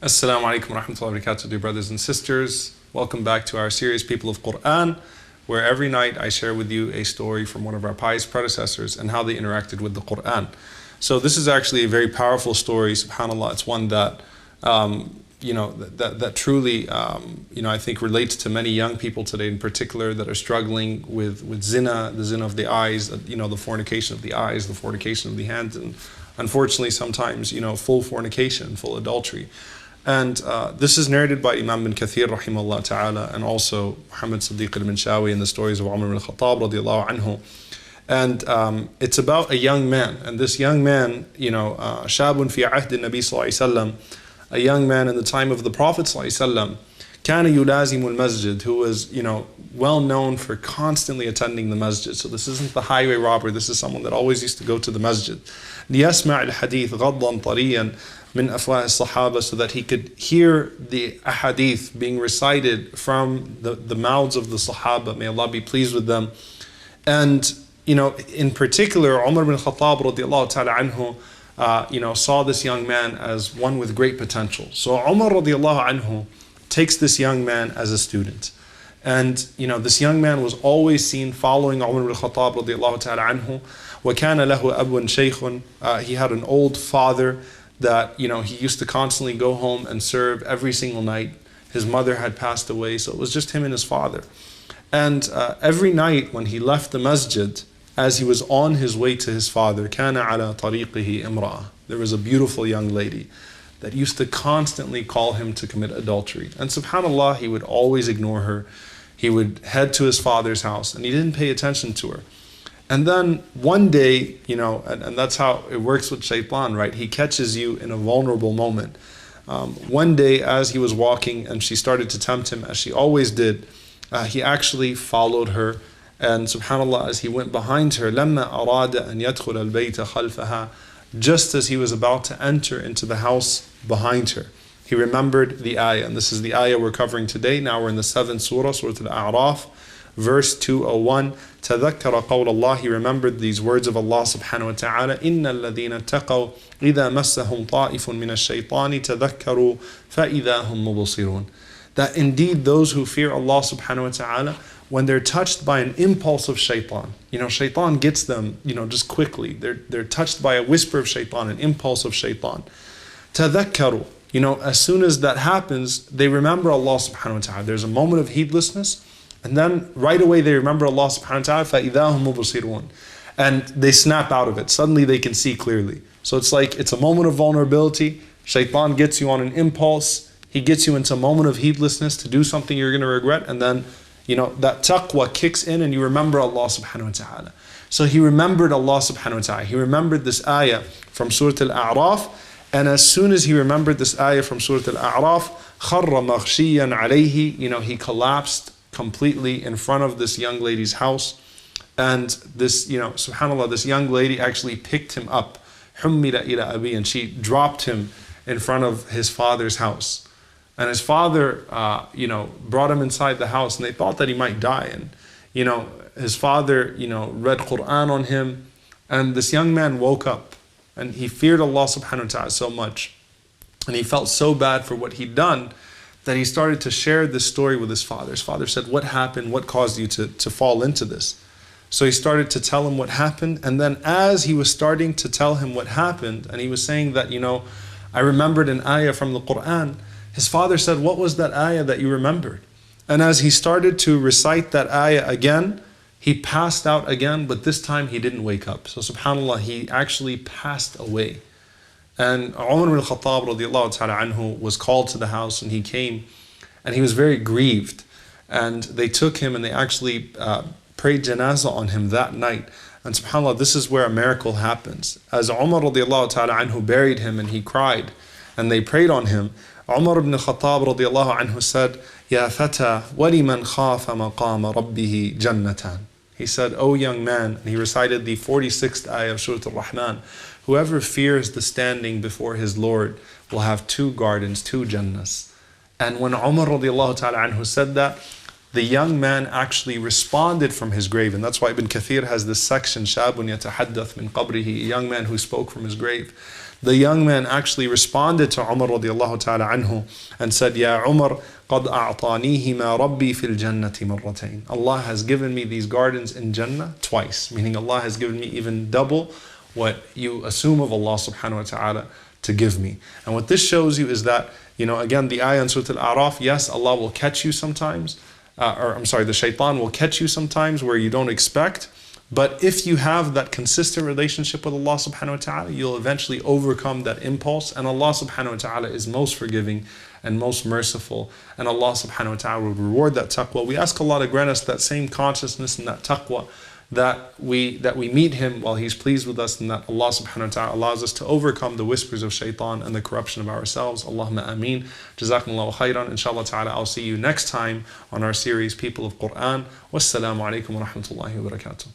Assalamu alaikum wa rahmatullahi wa barakatuh, dear brothers and sisters. Welcome back to our series, People of Qur'an, where every night I share with you a story from one of our pious predecessors and how they interacted with the Qur'an. So this is actually a very powerful story, subhanAllah. It's one that, that truly, I think relates to many young people today in particular that are struggling with zina, the zina of the eyes, the fornication of the eyes, the fornication of the hands, and unfortunately sometimes, full fornication, full adultery. And this is narrated by Imam bin Kathir rahimahullah ta'ala, and also Muhammad Siddiq al-Minshawi in the stories of Umar ibn al-Khattab radiallahu anhu. And it's about a young man, and this young man, shabun fi ahdi nabi sallallahu alayhi wa sallam, a young man in the time of the Prophet sallallahu alayhi wa sallam, kana yulazimu al-masjid, who was, well known for constantly attending the masjid. So this isn't the highway robber, this is someone that always used to go to the masjid. لِيَسْمَعِ الْحَدِيث غَضًّا طَرِيًّا min afwah as-sahaba, so that he could hear the ahadith being recited from the mouths of the Sahaba, may Allah be pleased with them. And in particular, Umar ibn al-Khattab radiallahu ta'ala anhu, saw this young man as one with great potential. So Umar radiallahu anhu takes this young man as a student. And this young man was always seen following Umar ibn al-Khattab radiallahu ta'ala anhu. وَكَانَ لَهُ أَبٌ شَيْخٌ, he had an old father that he used to constantly go home and serve every single night. His mother had passed away, so it was just him and his father. And every night when he left the masjid, as he was on his way to his father, كَانَ عَلَى طَرِيقِهِ إِمْرَأَةٌ, there was a beautiful young lady that used to constantly call him to commit adultery. And subhanAllah, he would always ignore her. He would head to his father's house and he didn't pay attention to her. And then one day, and that's how it works with shaitan, right? He catches you in a vulnerable moment. One day as he was walking and she started to tempt him, as she always did, he actually followed her. And subhanAllah, as he went behind her, لَمَّا أَرَادَ أَنْ يَدْخُلَ الْبَيْتَ خَلْفَهَا, just as he was about to enter into the house behind her, he remembered the ayah. And this is the ayah we're covering today. Now we're in the 7th surah, Surah Al-A'raf, verse 201. تذكر قول الله, he remembered these words of Allah subhanahu wa ta'ala, إِنَّ الَّذِينَ اتَّقَوْا إِذَا مَسَّهُمْ طَائِفٌ مِنَ الشَّيْطَانِ تَذَكَّرُوا فَإِذَا هُمْ مُبْصِرُونَ. That indeed those who fear Allah subhanahu wa ta'ala, when they're touched by an impulse of shaitan, shaitan gets them, just quickly. They're touched by a whisper of shaitan, an impulse of shaitan. تَذَكَّرُوا, as soon as that happens, they remember Allah subhanahu wa ta'ala. There's a moment of heedlessness, and then right away they remember Allah subhanahu wa ta'ala, فَإِذَا هُمْ مُبْصِرُونَ, and they snap out of it. Suddenly they can see clearly. So it's like, it's a moment of vulnerability. Shaitan gets you on an impulse. He gets you into a moment of heedlessness to do something you're going to regret, and then that taqwa kicks in and you remember Allah subhanahu wa ta'ala. So he remembered Allah subhanahu wa ta'ala. He remembered this ayah from Surah Al-A'raf, and as soon as he remembered this ayah from Surah Al-A'raf, خَرَّ مَغْشِيًّا عَلَيْهِ, he collapsed completely in front of this young lady's house. And this, subhanAllah, this young lady actually picked him up, حُمِّلَ إِلَى أَبِي, and she dropped him in front of his father's house. And his father, brought him inside the house, and they thought that he might die. And, his father, read Qur'an on him, and this young man woke up, and he feared Allah subhanahu wa ta'ala so much, and he felt so bad for what he'd done, that he started to share this story with his father. His father said, "What happened? What caused you to fall into this?" So he started to tell him what happened, and then as he was starting to tell him what happened, and he was saying that, I remembered an ayah from the Qur'an, his father said, "What was that ayah that you remembered?" And as he started to recite that ayah again, he passed out again, but this time he didn't wake up. So subhanAllah, he actually passed away. And Umar ibn al-Khattab radiallahu ta'ala anhu was called to the house, and he came, and he was very grieved. And they took him and they actually prayed janazah on him that night. And subhanAllah, this is where a miracle happens. As Umar radiallahu ta'ala anhu buried him and he cried, and they prayed on him, Umar ibn al-Khattab radiallahu anhu said, "Ya fata, waliman khafa maqama rabbihi jannatan." He said, "O young man," and he recited the 46th ayah of Surah Al-Rahman, "whoever fears the standing before his Lord will have 2 gardens, 2 jannahs." And when Umar radiallahu ta'ala anhu said that, the young man actually responded from his grave. And that's why Ibn Kathir has this section, شَابٌ يَتَحَدَّثْ مِنْ قَبْرِهِ, a young man who spoke from his grave. The young man actually responded to Umar radiallahu ta'ala anhu and said, يَا Umar, قَدْ أَعْطَانِيهِمَا رَبِّي فِي الْجَنَّةِ مَرَّتَيْن. Allah has given me these gardens in Jannah twice, meaning Allah has given me even double what you assume of Allah subhanahu wa ta'ala to give me. And what this shows you is that, again, the ayah in Surah Al-A'raf, yes, Allah will catch you sometimes, the shaitan will catch you sometimes where you don't expect. But if you have that consistent relationship with Allah subhanahu wa ta'ala, you'll eventually overcome that impulse. And Allah subhanahu wa ta'ala is most forgiving and most merciful. And Allah subhanahu wa ta'ala will reward that taqwa. We ask Allah to grant us that same consciousness and that taqwa, that we meet Him while He's pleased with us, and that Allah subhanahu wa ta'ala allows us to overcome the whispers of shaitan and the corruption of ourselves. Allahumma ameen. Jazakumullahu khairan. Inshallah ta'ala, I'll see you next time on our series, People of Qur'an. Wassalamu alaikum wa rahmatullahi wa barakatuh.